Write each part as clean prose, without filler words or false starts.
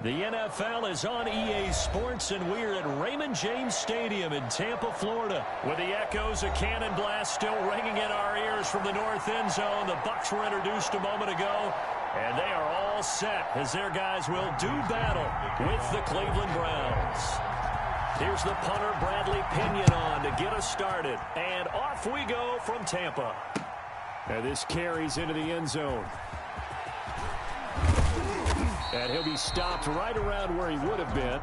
The NFL is on EA Sports, and we're at Raymond James Stadium in Tampa, Florida, with the echoes of cannon blast still ringing in our ears from the north end zone. The Bucs were introduced a moment ago, and they are all set as their guys will do battle with the Cleveland Browns. Here's the punter, Bradley Pinion, on to get us started, and off we go from Tampa. And this carries into the end zone. And he'll be stopped right around where he would have been.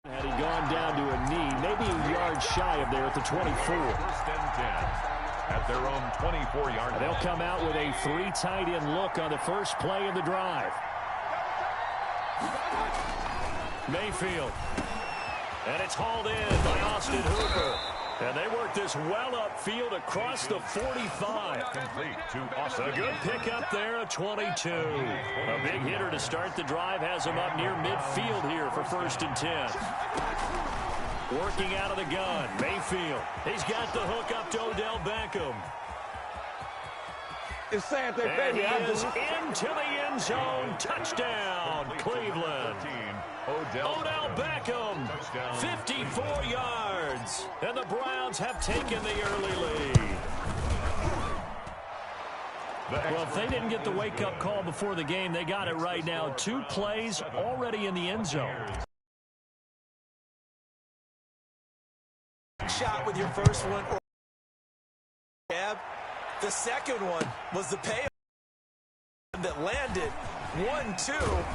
Had he gone down to a knee, maybe a yard shy of there at the 24. First and 10 at their own 24-yard line. They'll come out with a three tight end look on the first play of the drive. Mayfield. And it's hauled in by Austin Hooper. And they work this well upfield across the 45. Complete to Austin. A good pickup there at 22. A big hitter to start the drive has him up near midfield here for first and 10. Working out of the gun, Mayfield. He's got the hook up to Odell Beckham. It's saying they and he is into the end zone. Touchdown, Cleveland. Odell Beckham, 54 yards. And the Browns have taken the early lead. Well, if they didn't get the wake-up call before the game, they got it right now. 2 plays already in the end zone. Shot with your first one. The second one was the payoff that landed 1-2.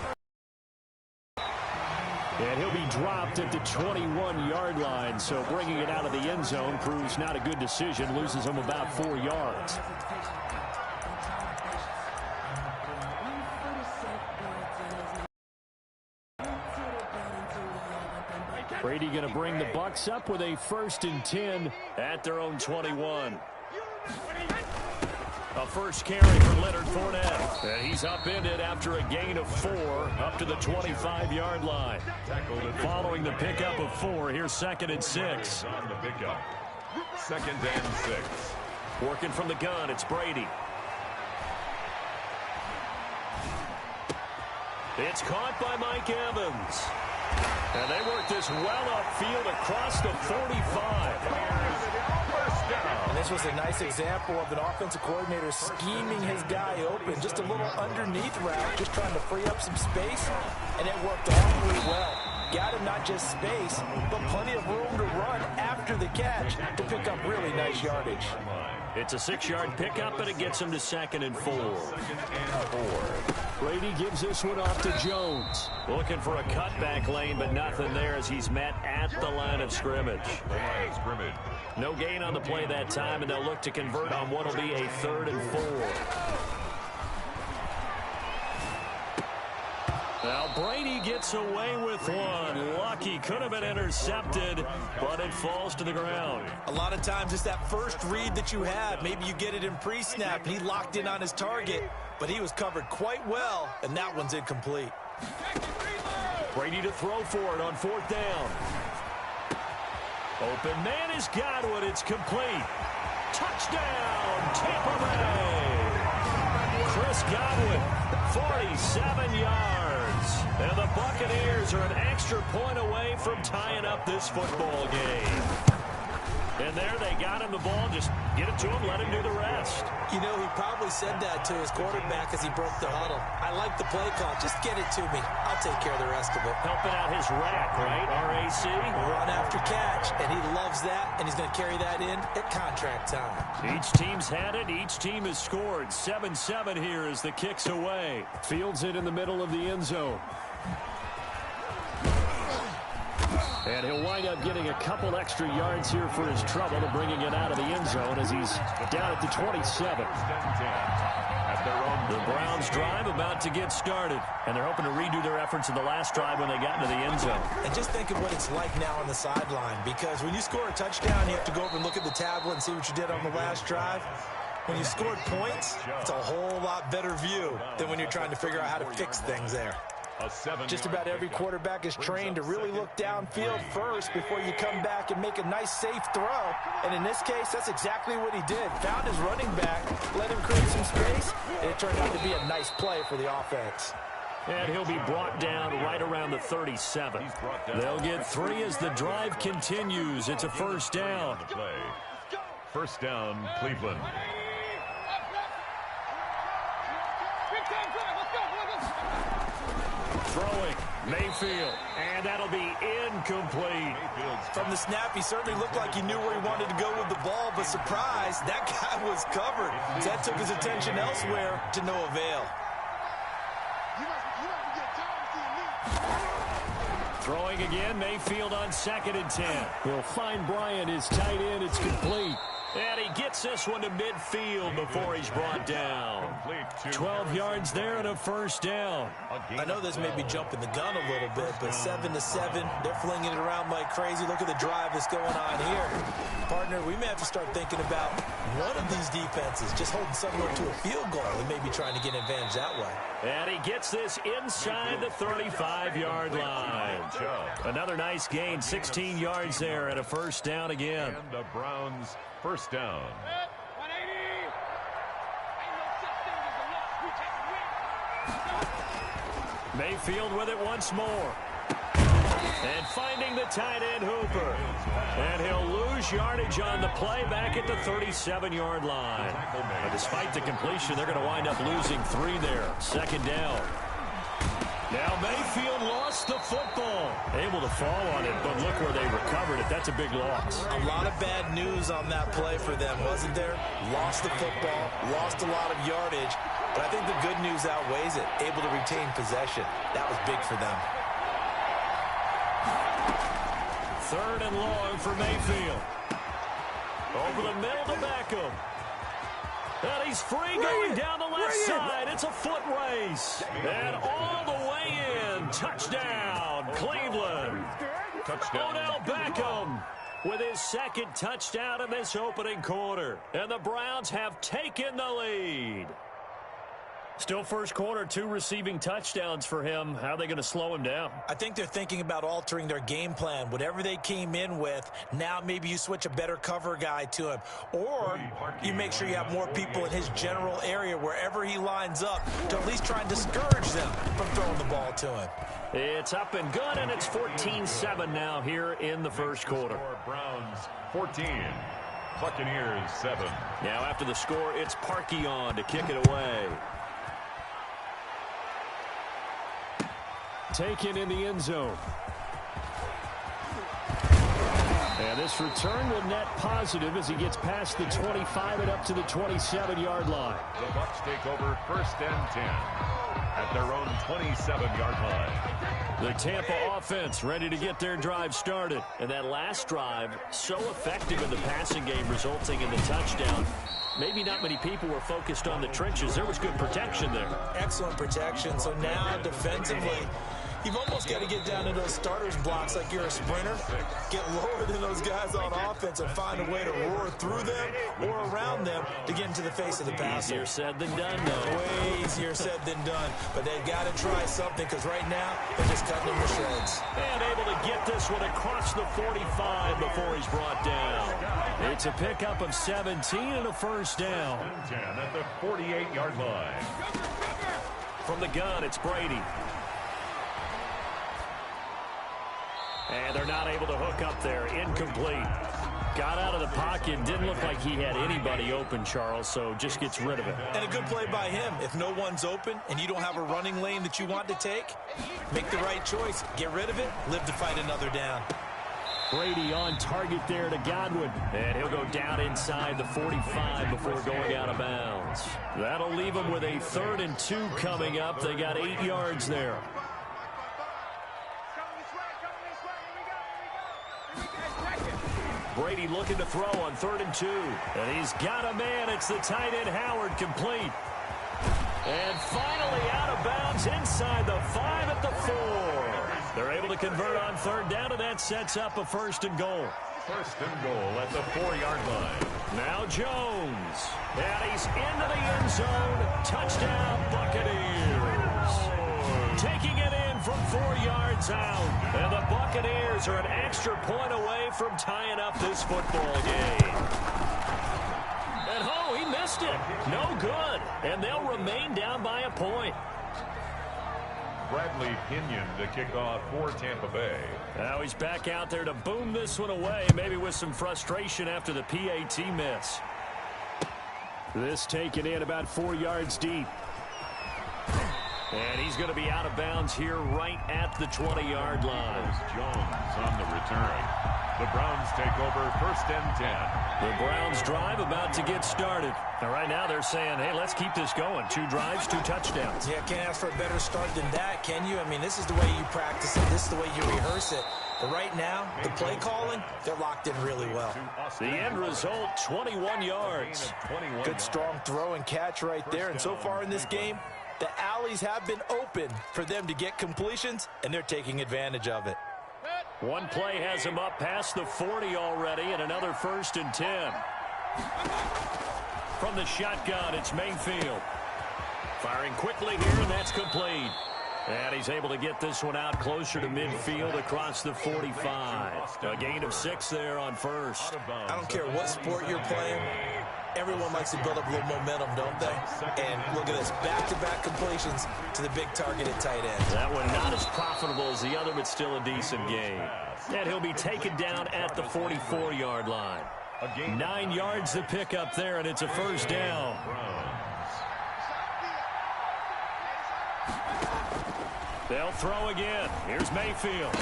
And he'll be dropped at the 21-yard line, so bringing it out of the end zone proves not a good decision, loses him about 4 yards. Brady going to bring the Bucs up with a first and 10 at their own 21. A first carry for Leonard Fournette. And he's upended after a gain of 4 up to the 25-yard line. Following the pickup of 4, here's second and 6. On the pickup. Second and 6. Working from the gun, it's Brady. It's caught by Mike Evans. And they work this well upfield across the 45. And this was a nice example of an offensive coordinator scheming his guy open. Just a little underneath route, just trying to free up some space. And it worked awfully well. Got him not just space, but plenty of room to run after the catch to pick up really nice yardage. It's a 6-yard pickup, and it gets him to second and 4. Brady gives this one off to Jones. Looking for a cutback lane, but nothing there as he's met at the line of scrimmage. No gain on the play that time, and they'll look to convert on what will be a 3rd and 4. Now Brady gets away with one. Lucky, could have been intercepted, but it falls to the ground. A lot of times it's that first read that you have. Maybe you get it in pre-snap, and he locked in on his target, but he was covered quite well, and that one's incomplete. Brady to throw for it on 4th down. Open man has got one. It's complete. Touchdown, Tampa Bay. Chris Godwin, 47 yards. And the Buccaneers are an extra point away from tying up this football game. And there they got him the ball. Just get it to him, let him do the rest. You know, he probably said that to his quarterback as he broke the huddle. I like the play call. Just get it to me. I'll take care of the rest of it. Helping out his rack, right? RAC. Run after catch. And he loves that, and he's going to carry that in at contract time. Each team's had it. Each team has scored. 7-7 here as the kick's away. Fields it in the middle of the end zone. And he'll wind up getting a couple extra yards here for his trouble and bringing it out of the end zone as he's down at the 27. The Browns drive about to get started, and they're hoping to redo their efforts in the last drive when they got into the end zone. And just think of what it's like now on the sideline, because when you score a touchdown, you have to go over and look at the tablet and see what you did on the last drive. When you scored points, it's a whole lot better view than when you're trying to figure out how to fix things there. Just about every quarterback is trained to really look downfield first before you come back and make a nice, safe throw. And in this case, that's exactly what he did. Found his running back, let him create some space, and it turned out to be a nice play for the offense. And he'll be brought down right around the 37. They'll get 3 as the drive continues. It's a first down. First down, Cleveland. Throwing, Mayfield, and that'll be incomplete. From the snap, he certainly looked like he knew where he wanted to go with the ball, but surprise, that guy was covered. So that took his attention elsewhere to no avail. Throwing again, Mayfield on 2nd and 10. He'll find Bryant, his tight end. It's complete. And he gets this one to midfield before he's brought down. 12 yards there and a first down. I know this may be jumping the gun a little bit, but 7-7, they're flinging it around like crazy. Look at the drive that's going on here. Partner, we may have to start thinking about one of these defenses just holding someone to a field goal and maybe trying to get an advantage that way. And he gets this inside the 35-yard line. Another nice gain, 16 yards there and a first down again. And the Browns first down. Mayfield with it once more. And finding the tight end Hooper. And he'll lose yardage on the play back at the 37-yard line. But despite the completion, they're going to wind up losing 3 there. Second down. Now Mayfield lost the football. Able to fall on it, but look where they recovered it. That's a big loss. A lot of bad news on that play for them, wasn't there? Lost the football, lost a lot of yardage, but I think the good news outweighs it. Able to retain possession. That was big for them. 3rd and long for Mayfield. Over the middle to Beckham. And he's free going down the left side. It's a foot race. And all the way in. Touchdown, Cleveland. Touchdown. Odell Beckham with his 2nd touchdown in this opening quarter. And the Browns have taken the lead. Still first quarter, 2 receiving touchdowns for him. How are they going to slow him down? I think they're thinking about altering their game plan. Whatever they came in with, now maybe you switch a better cover guy to him. Or you make sure you have more people in his general area wherever he lines up to at least try and discourage them from throwing the ball to him. It's up and good, and it's 14-7 now here in the first quarter. Browns 14, Buccaneers 7. Now after the score, it's Parkey on to kick it away. Taken in the end zone. And this return will net positive as he gets past the 25 and up to the 27-yard line. The Bucs take over 1st and 10 at their own 27-yard line. The Tampa offense ready to get their drive started. And that last drive, so effective in the passing game, resulting in the touchdown. Maybe not many people were focused on the trenches. There was good protection there. Excellent protection. So now defensively, you've almost got to get down to those starters blocks like you're a sprinter. Get lower than those guys on offense and find a way to roar through them or around them to get into the face of the passer. Easier said than done, though. Way easier said than done. But they've got to try something because right now they're just cutting them to shreds. And able to get this one across the 45 before he's brought down. It's a pickup of 17 and a first down. 10 at the 48-yard line. From the gun, it's Brady. And they're not able to hook up there. Incomplete. Got out of the pocket. Didn't look like he had anybody open, Charles, so just gets rid of it. And a good play by him. If no one's open and you don't have a running lane that you want to take, make the right choice. Get rid of it. Live to fight another down. Brady on target there to Godwin. And he'll go down inside the 45 before going out of bounds. That'll leave him with a 3rd and 2 coming up. They got 8 yards there. Brady looking to throw on 3rd and 2. And he's got a man. It's the tight end Howard, complete. And finally out of bounds inside the 5 at the 4. They're able to convert on 3rd down, and that sets up a 1st and goal. 1st and goal at the 4-yard line. Now Jones. And he's into the end zone. Touchdown, Buccaneers. Taking it in from 4 yards out. And the Buccaneers are an extra point away from tying up this football game. And he missed it. No good. And they'll remain down by a point. Bradley Pinion to kick off for Tampa Bay. Now he's back out there to boom this one away, maybe with some frustration after the PAT miss. This taken in about 4 yards deep. And he's going to be out of bounds here right at the 20-yard line. Jones on the return. The Browns take over 1st and 10. The Browns drive about to get started. Now right now they're saying, hey, let's keep this going. 2 drives, 2 touchdowns. Yeah, can't ask for a better start than that, can you? I mean, this is the way you practice it. This is the way you rehearse it. But right now, the play calling, they're locked in really well. The end result, 21 yards. Good, strong throw and catch right there. And so far in this game, the alleys have been open for them to get completions, and they're taking advantage of it. One play has him up past the 40 already, and another 1st and 10. From the shotgun, it's Mayfield. Firing quickly here, and that's complete. And he's able to get this one out closer to midfield across the 45. A gain of 6 there on 1st. I don't care what sport you're playing. Everyone likes to build up a little momentum, don't they? And look at this, back-to-back completions to the big target at tight end. That one not as profitable as the other, but still a decent gain. And he'll be taken down at the 44-yard line. 9 yards to pick up there, and it's a 1st down. They'll throw again. Here's Mayfield.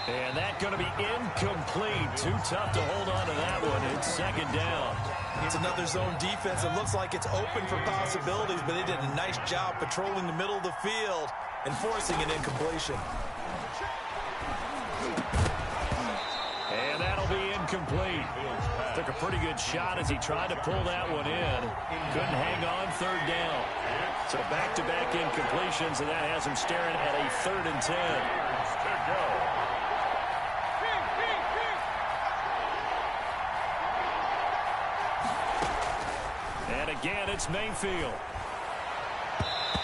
And that's going to be incomplete. Too tough to hold on to that one. It's 2nd down. It's another zone defense. It looks like it's open for possibilities, but they did a nice job patrolling the middle of the field and forcing an incompletion. And that'll be incomplete. Took a pretty good shot as he tried to pull that one in. Couldn't hang on 3rd down. So back-to-back incompletions, and that has him staring at a 3rd and 10. And again, it's Mayfield.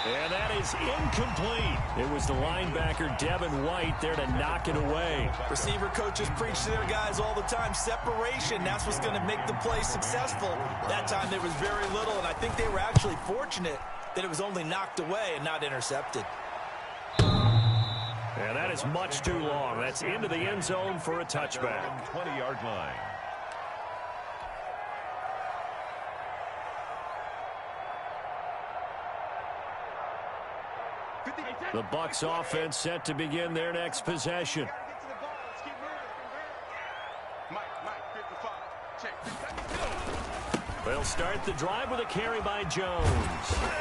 And that is incomplete. It was the linebacker, Devin White, there to knock it away. Receiver coaches preach to their guys all the time. Separation, that's what's going to make the play successful. That time there was very little, and I think they were actually fortunate that it was only knocked away and not intercepted. And that is much too long. That's into the end zone for a touchback. 20-yard line. The Bucs offense set to begin their next possession. They'll start the drive with a carry by Jones.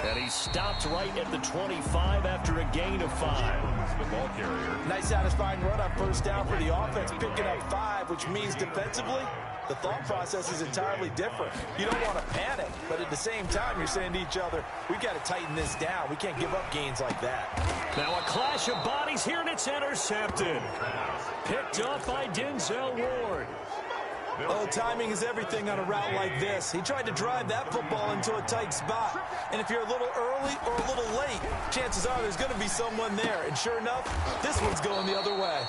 And he stopped right at the 25 after a gain of 5. The ball carrier. Nice satisfying run on 1st down for the offense, picking up 5, which means defensively, the thought process is entirely different. You don't want to panic, but at the same time, you're saying to each other, we've got to tighten this down. We can't give up gains like that. Now a clash of bodies here, and it's intercepted. Picked up by Denzel Ward. Oh, timing is everything on a route like this. He tried to drive that football into a tight spot. And if you're a little early or a little late, chances are there's going to be someone there. And sure enough, this one's going the other way.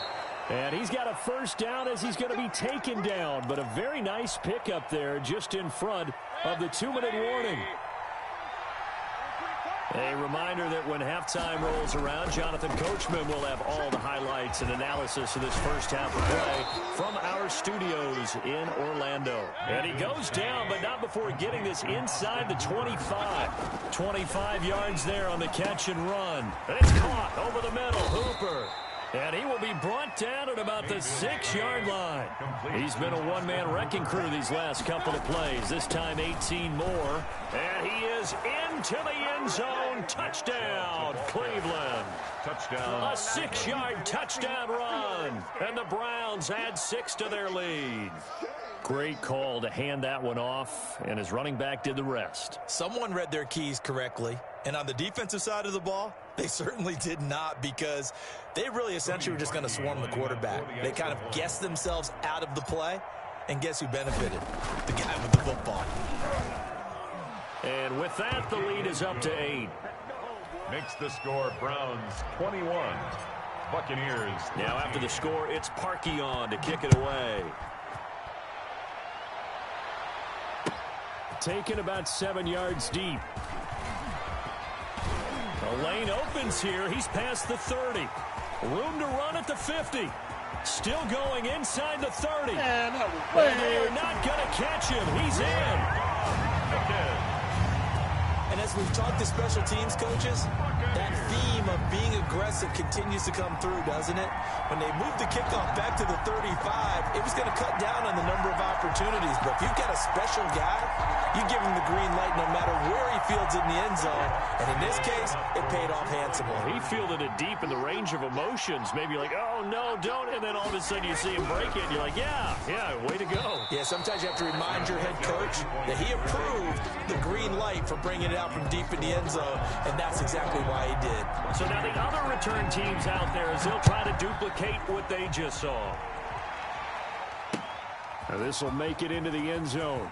And he's got a 1st down as he's going to be taken down. But a very nice pickup there just in front of the 2-minute warning. A reminder that when halftime rolls around, Jonathan Coachman will have all the highlights and analysis of this first half of play from our studios in Orlando. And he goes down, but not before getting this inside the 25. 25 yards there on the catch and run. And it's caught over the middle. Hooper. And he will be brought down at about the 6-yard line. He's been a one-man wrecking crew these last couple of plays. This time 18 more. And he is into the end zone. Touchdown, Cleveland. Touchdown. A 6-yard touchdown run. And the Browns add 6 to their lead. Great call to hand that one off, and his running back did the rest. Someone read their keys correctly, and on the defensive side of the ball, they certainly did not, because they really essentially were just going to swarm the quarterback. They kind of guessed themselves out of the play, and guess who benefited? The guy with the football. And with that, the lead is up to 8. Makes the score Browns 21. Buccaneers. Now after the score, it's Parkey on to kick it away. Taken about 7 yards deep. The lane opens here. He's past the 30. Room to run at the 50. Still going inside the 30. And they are not going to catch him. He's in. And as we've talked to special teams coaches, that theme of being aggressive continues to come through, doesn't it? When they moved the kickoff back to the 35, it was going to cut down on the number of opportunities. But if you've got a special guy, you give him the green light no matter where he fields it in the end zone. And in this case, it paid off handsomely. He fielded it deep in the range of emotions. Maybe like, oh, no, don't. And then all of a sudden you see him break it. And you're like, yeah, way to go. Yeah, sometimes you have to remind your head coach that he approved the green light for bringing it out from deep in the end zone. And that's exactly why he did. So now the other return teams out there, as they'll try to duplicate what they just saw. Now this will make it into the end zone.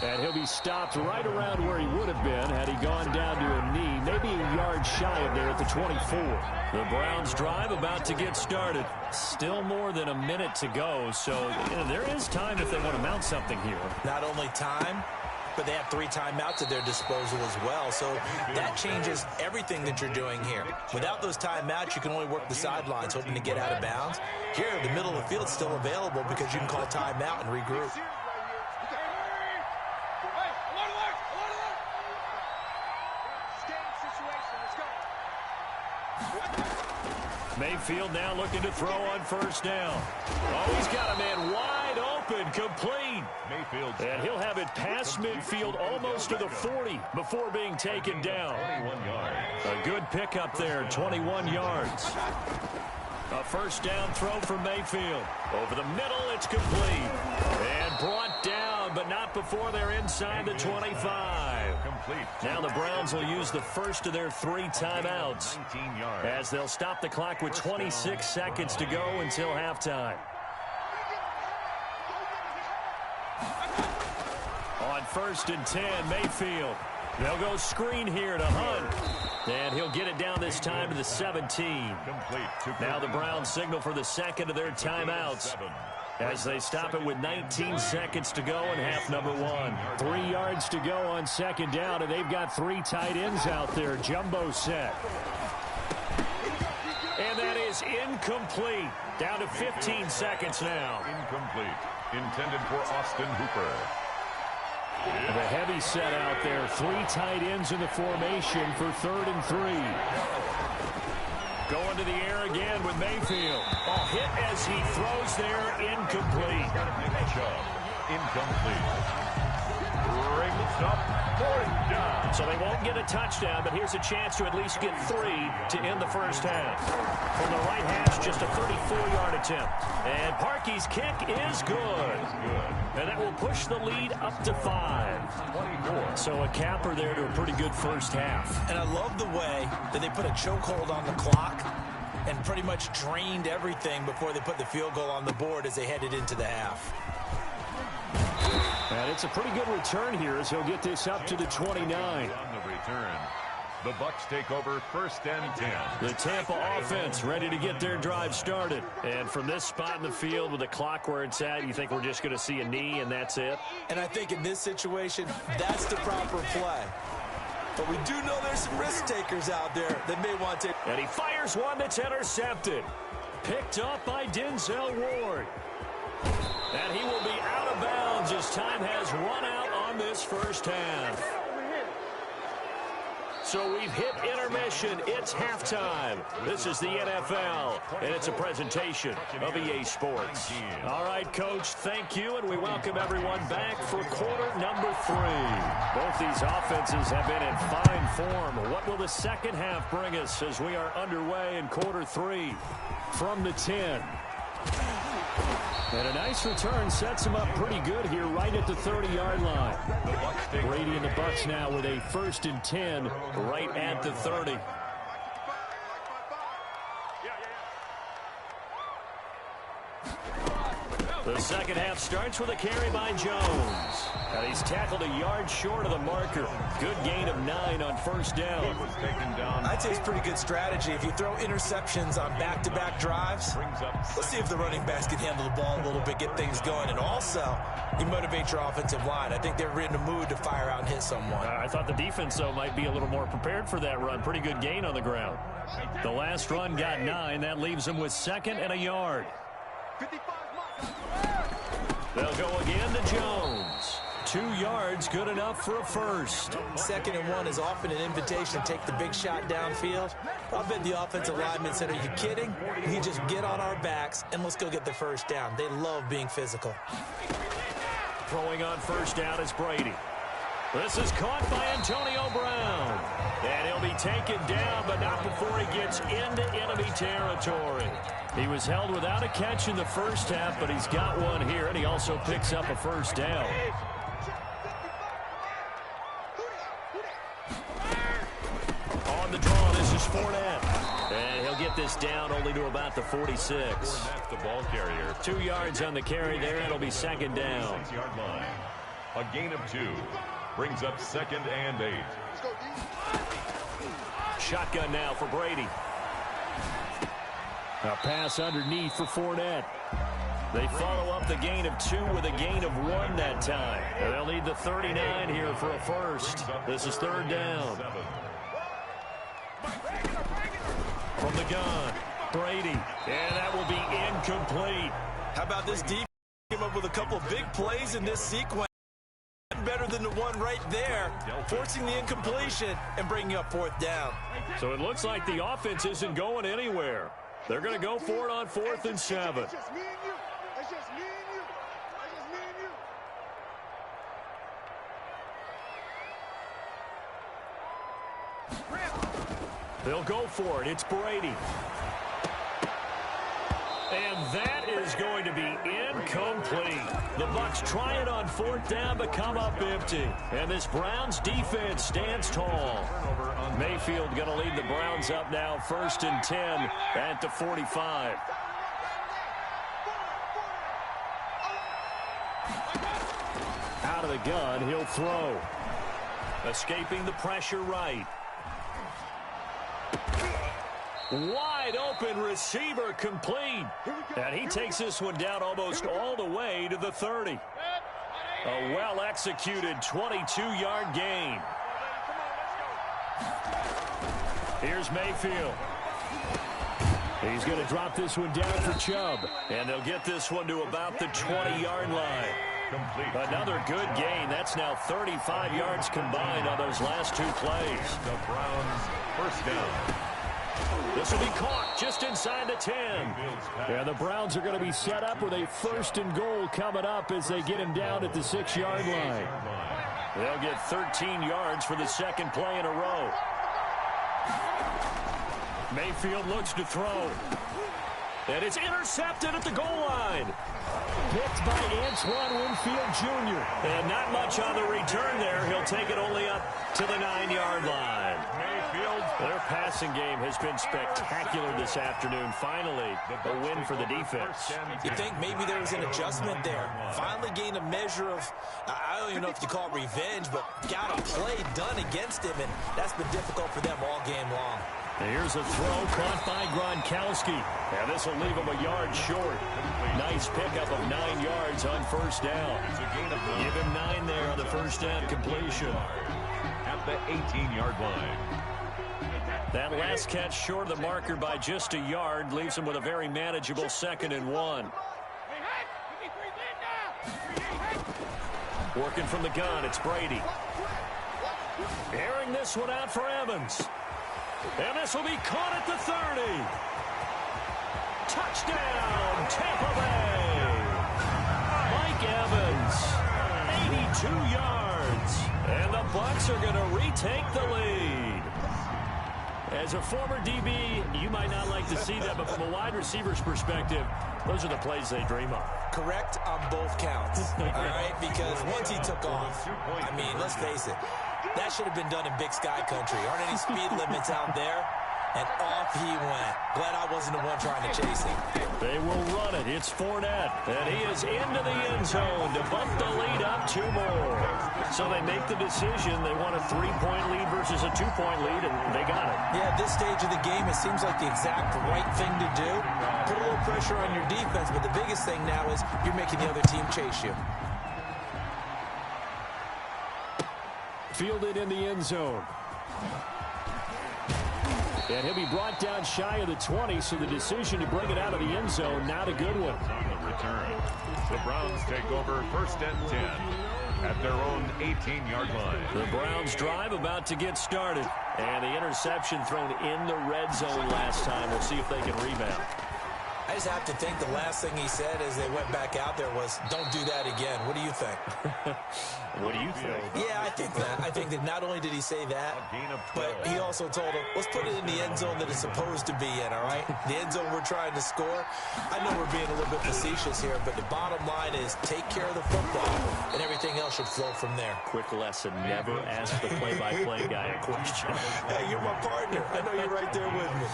And he'll be stopped right around where he would have been had he gone down to a knee, maybe a yard shy of there at the 24. The Browns drive about to get started. Still more than a minute to go, so there is time if they want to mount something here. Not only time, but they have 3 timeouts at their disposal as well, so that changes everything that you're doing here. Without those timeouts, you can only work the sidelines hoping to get out of bounds. Here, the middle of the field is still available because you can call timeout and regroup. Mayfield now looking to throw on first down. Oh, he's got a man wide open, complete. Mayfield. And he'll have it past midfield almost to the 40 before being taken down. 21 yards. A good pickup there, 21 yards. A first down throw for Mayfield. Over the middle, it's complete. And brought down, but not before they're inside the 25. Complete. Now the Browns will use the first of their 3 timeouts 19 yards. as they'll stop the clock with 26 seconds to go until halftime. On 1st and 10, Mayfield. They'll go screen here to Hunt. And he'll get it down this time to the 17. Complete. Now the Browns signal for the second of their timeouts as they stop it with 19 seconds to go in half number 1. 3 yards to go on second down, and they've got 3 tight ends out there. Jumbo set. And that is incomplete. Down to 15 seconds now. Incomplete. Intended for Austin Hooper. The heavy set out there. 3 tight ends in the formation for 3rd and 3. Going to the air again with Mayfield. Oh, hit as he throws there. Incomplete. Incomplete. Brings up 4th down. So they won't get a touchdown, but here's a chance to at least get 3 to end the first half. From the right hash, just a 34-yard attempt. And Parkey's kick is good. And that will push the lead up to 5. 24. So a capper there to a pretty good first half. And I love the way that they put a chokehold on the clock and pretty much drained everything before they put the field goal on the board as they headed into the half. And it's a pretty good return here as he'll get this up to the 29. On the return. The Bucs take over 1st and 10. The Tampa offense ready to get their drive started. And from this spot in the field with the clock where it's at, you think we're just going to see a knee and that's it? And I think in this situation, that's the proper play. But we do know there's some risk takers out there that may want to. And he fires one that's intercepted. Picked up by Denzel Ward. And he will be out of bounds as time has run out on this first half. So we've hit intermission. It's halftime. This is the NFL, and it's a presentation of EA Sports. All right, Coach, thank you, and we welcome everyone back for quarter number 3. Both these offenses have been in fine form. What will the second half bring us as we are underway in quarter 3 from the 10? And a nice return sets him up pretty good here right at the 30-yard line. Brady and the Bucs now with a 1st and 10 right at the 30. The second half starts with a carry by Jones. And he's tackled a yard short of the marker. Good gain of 9 on 1st down. I'd say it's pretty good strategy. If you throw interceptions on back-to-back drives, let's see if the running backs can handle the ball a little bit, get things going. And also, you motivate your offensive line. I think they're in the mood to fire out and hit someone. I thought the defense, though, might be a little more prepared for that run. Pretty good gain on the ground. The last run got 9. That leaves him with 2nd and a yard. They'll go again to Jones. 2 yards, good enough for a first. 2nd and 1 is often an invitation to take the big shot downfield. I bet the offensive lineman said, are you kidding? You just get on our backs and let's go get the first down. They love being physical. Throwing on 1st down is Brady. This is caught by Antonio Brown. And he'll be taken down, but not before he gets into enemy territory. He was held without a catch in the first half, but he's got one here, and he also picks up a 1st down. On the draw, this is Fournette. And he'll get this down only to about the 46. That's the ball carrier. 2 yards on the carry there, and it'll be 2nd down. 6-yard line. A gain of 2. Brings up 2nd and 8. Shotgun now for Brady. A pass underneath for Fournette. They follow up the gain of 2 with a gain of 1 that time. And they'll need the 39 here for a first. This is 3rd down. From the gun, Brady. And that will be incomplete. How about this defense? Came up with a couple of big plays in this sequence. Better than the one right there, forcing the incompletion and bringing up 4th down. So it looks like the offense isn't going anywhere. They're going to go for it on 4th and 7. They'll go for it. It's Brady. And that is going to be incomplete. The Bucs try it on 4th down, but come up empty. And this Browns defense stands tall. Mayfield going to lead the Browns up now, 1st and 10 at the 45. Out of the gun, he'll throw. Escaping the pressure right. Wide open receiver complete. And he takes this one down almost all the way to the 30. A well-executed 22-yard gain. Here's Mayfield. He's going to drop this one down for Chubb. And they'll get this one to about the 20-yard line. Complete. Another good gain. That's now 35 yards combined on those last 2 plays. The Browns 1st down. This will be caught just inside the 10. Yeah, the Browns are going to be set up with a 1st and goal coming up as they get him down at the 6-yard line. They'll get 13 yards for the 2nd play in a row. Mayfield looks to throw. And it's intercepted at the goal line. Picked by Antoine Winfield Jr. And not much on the return there. He'll take it only up to the 9-yard line. Mayfield. Their passing game has been spectacular this afternoon. Finally, a win for the defense. You think maybe there was an adjustment there. Finally gained a measure of, I don't even know if you call it revenge, but got a play done against him, and that's been difficult for them all game long. Here's a throw caught by Gronkowski. And this will leave him a yard short. Nice pickup of 9 yards on 1st down. Give him 9 there on the 1st down completion. At the 18-yard line. That last catch short of the marker by just a yard leaves him with a very manageable 2nd and 1. Working from the gun, it's Brady. Airing this one out for Evans. And this will be caught at the 30. Touchdown, Tampa Bay. Mike Evans, 82 yards. And the Bucs are going to retake the lead. As a former DB, you might not like to see that, but from a wide receiver's perspective, those are the plays they dream of. Correct on both counts, all right? Because once he took off, I mean, let's face it, that should have been done in Big Sky country. Aren't any speed limits out there? And off he went. Glad I wasn't the one trying to chase him. They will run it. It's Fournette. And he is into the end zone to bump the lead up 2 more. So they make the decision. They want a 3-point lead versus a 2-point lead, and they got it. Yeah, at this stage of the game, it seems like the exact right thing to do. Put a little pressure on your defense, but the biggest thing now is you're making the other team chase you. Fielded in the end zone. And he'll be brought down shy of the 20, so the decision to bring it out of the end zone, not a good one. On the return, the Browns take over 1st and 10 at their own 18-yard line. The Browns drive about to get started. And the interception thrown in the red zone last time. We'll see if they can rebound. I just have to think the last thing he said as they went back out there was, don't do that again. What do you think? What do you think? Yeah, I think that. I think that not only did he say that, but he also told him, let's put it in the end zone that it's supposed to be in, all right? The end zone we're trying to score. I know we're being a little bit facetious here, but the bottom line is take care of the football, and everything else should flow from there. Quick lesson, never ask the play-by-play guy a question. Hey, you're my partner. I know you're right there with me.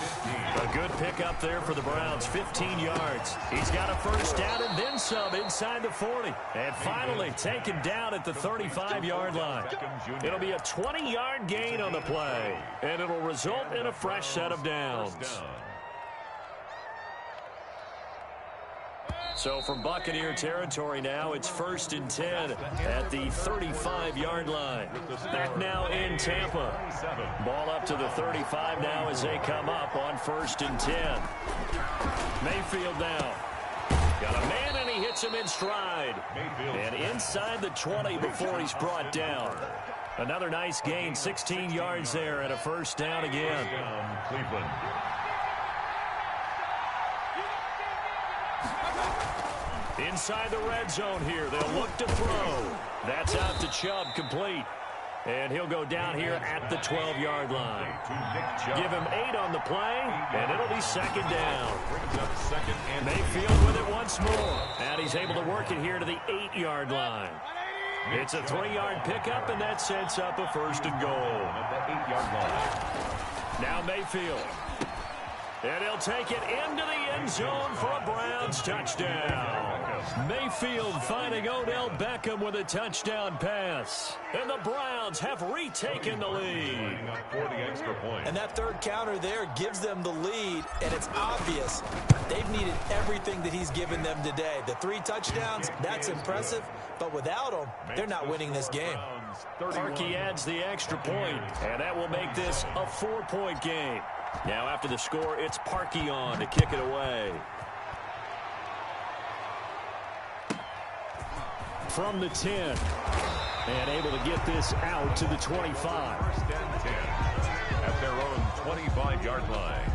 A good pickup there for the Browns, 15 yards. He's got a first down and then some inside the 40. And finally taken down at the 35-yard line. It'll be a 20-yard gain on the play, and it'll result in a fresh set of downs. So from Buccaneer territory now, it's 1st and 10 at the 35-yard line. Back now in Tampa. Ball up to the 35 now as they come up on 1st and 10. Mayfield now. Got a man, and he hits him in stride. And inside the 20 before he's brought down. Another nice gain, 16 yards there, and a first down again. Cleveland. Inside the red zone here. They'll look to throw. That's out to Chubb, complete. And he'll go down here at the 12-yard line. Give him 8 on the play, and it'll be 2nd down. Mayfield with it once more. And he's able to work it here to the 8-yard line. It's a 3-yard pickup, and that sets up a 1st and goal. Now Mayfield. And he'll take it into the end zone for a Browns touchdown. Mayfield finding Odell Beckham with a touchdown pass. And the Browns have retaken the lead. And that 3rd counter there gives them the lead, and it's obvious they've needed everything that he's given them today. The 3 touchdowns, that's impressive, but without him, they're not winning this game. Parkey adds the extra point, and that will make this a 4-point game. Now after the score, it's Parkey on to kick it away. From the 10. And able to get this out to the 25. 1st and 10 at their own 25-yard line.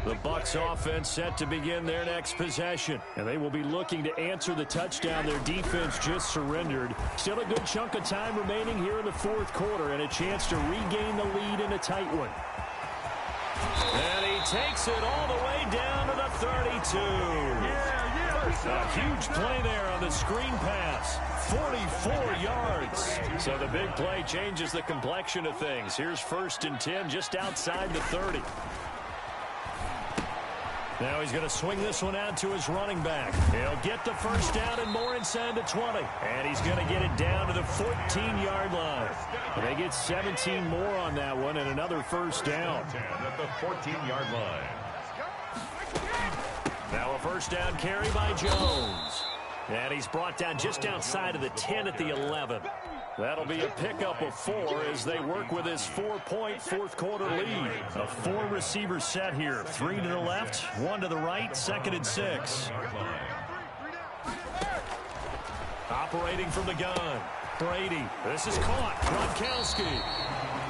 The Bucs offense set to begin their next possession. And they will be looking to answer the touchdown their defense just surrendered. Still a good chunk of time remaining here in the 4th quarter, and a chance to regain the lead in a tight one. And he takes it all the way down to the 32. A huge play there on the screen pass. 44 yards. So the big play changes the complexion of things. Here's 1st and 10 just outside the 30. Now he's going to swing this one out to his running back. He'll get the first down and more inside the 20. And he's going to get it down to the 14-yard line. And they get 17 more on that one and another first down. At the 14-yard line. Now a first down carry by Jones. And he's brought down just outside of the 10 at the 11. That'll be a pickup of 4 as they work with his 4-point 4th quarter lead. A 4-receiver set here. 3 to the left, 1 to the right, 2nd and 6. Operating from the gun. Brady. This is caught. Gronkowski.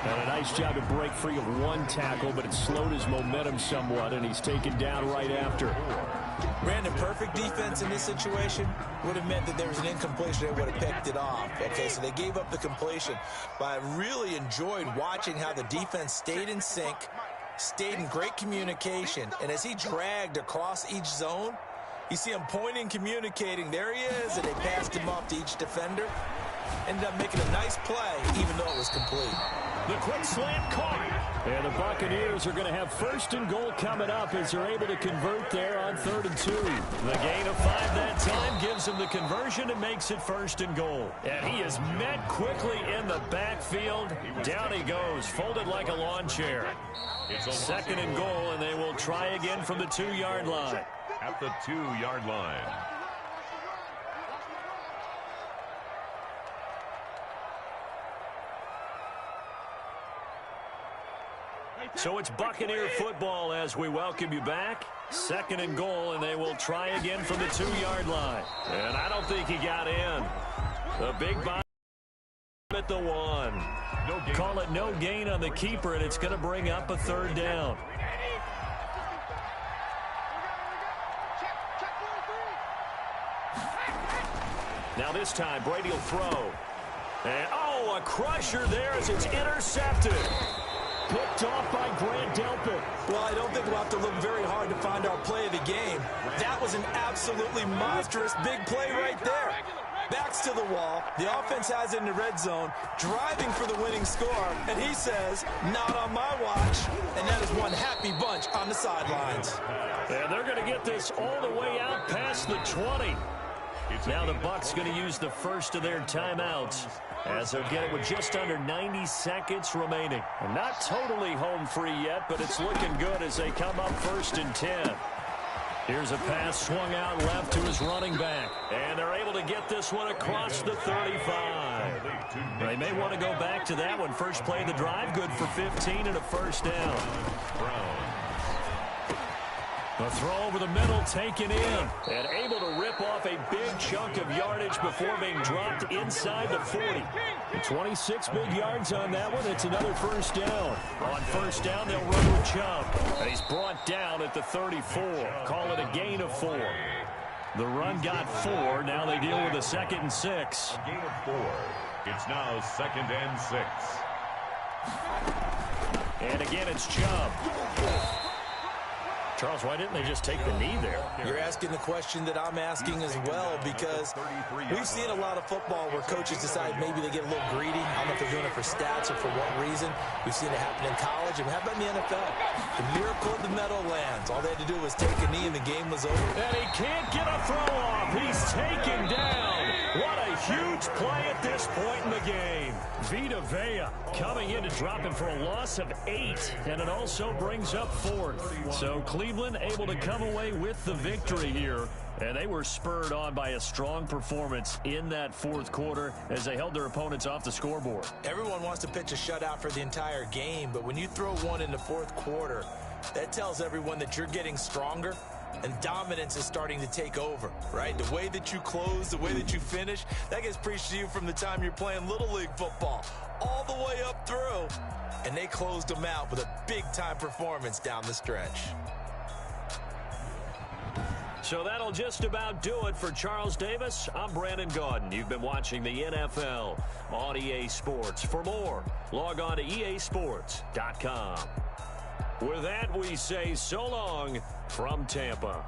And a nice job to break free of one tackle, but it slowed his momentum somewhat, and he's taken down right after. Brandon, perfect defense in this situation would have meant that there was an incompletion. They would have picked it off. Okay, so they gave up the completion. But I really enjoyed watching how the defense stayed in sync, stayed in great communication, and as he dragged across each zone, you see him pointing, communicating. There he is, and they passed him off to each defender. Ended up making a nice play, even though it was complete. The quick slant caught. And the Buccaneers are going to have 1st and goal coming up as they're able to convert there on 3rd and 2. The gain of 5 that time gives them the conversion and makes it 1st and goal. And he is met quickly in the backfield. Down he goes, folded like a lawn chair. 2nd and goal, and they will try again from the 2-yard line. At the 2-yard line. So it's Buccaneer football as we welcome you back. 2nd and goal, and they will try again from the 2-yard line. And I don't think he got in. The big body at the 1. Call it no gain on the keeper, and it's going to bring up a 3rd down. Now this time, Brady will throw. And, a crusher there as it's intercepted. Picked off by Grant Delpit. Well, I don't think we'll have to look very hard to find our play of the game. That was an absolutely monstrous big play right there. Backs to the wall. The offense has it in the red zone, driving for the winning score. And he says, not on my watch. And that is one happy bunch on the sidelines. And they're going to get this all the way out past the 20. Now the Bucs going to use the first of their timeouts as they'll get it with just under 90 seconds remaining. And not totally home free yet, but it's looking good as they come up 1st and 10. Here's a pass swung out left to his running back. And they're able to get this one across the 35. They may want to go back to that one. First play of the drive, good for 15 and a 1st down. A throw over the middle taken in and able to rip off a big chunk of yardage before being dropped inside the 40. 26 big yards on that one. It's another 1st down. On 1st down, they'll run with Chubb. And he's brought down at the 34. Call it a gain of 4. The run got 4. Now they deal with a 2nd and 6. A gain of 4. It's now 2nd and 6. And again, it's Chubb. Charles, why didn't they just take the knee there? You're asking the question that I'm asking as well, because we've seen a lot of football where coaches decide maybe they get a little greedy. I don't know if they're doing it for stats or for what reason. We've seen it happen in college, and how about in the NFL? The miracle of the Meadowlands. All they had to do was take a knee, and the game was over. And he can't get a throw off. He's taken down. What a huge play at this point in the game. Vita Vea coming in to drop him for a loss of 8, and it also brings up 4th. So Cleveland able to come away with the victory here, and they were spurred on by a strong performance in that 4th quarter as they held their opponents off the scoreboard. Everyone wants to pitch a shutout for the entire game, but when you throw one in the 4th quarter, that tells everyone that you're getting stronger and dominance is starting to take over, right? The way that you close, the way that you finish, that gets preached to you from the time you're playing Little League football all the way up through. And they closed them out with a big-time performance down the stretch. So that'll just about do it for Charles Davis. I'm Brandon Gaudin. You've been watching the NFL on EA Sports. For more, log on to easports.com. With that, we say so long from Tampa.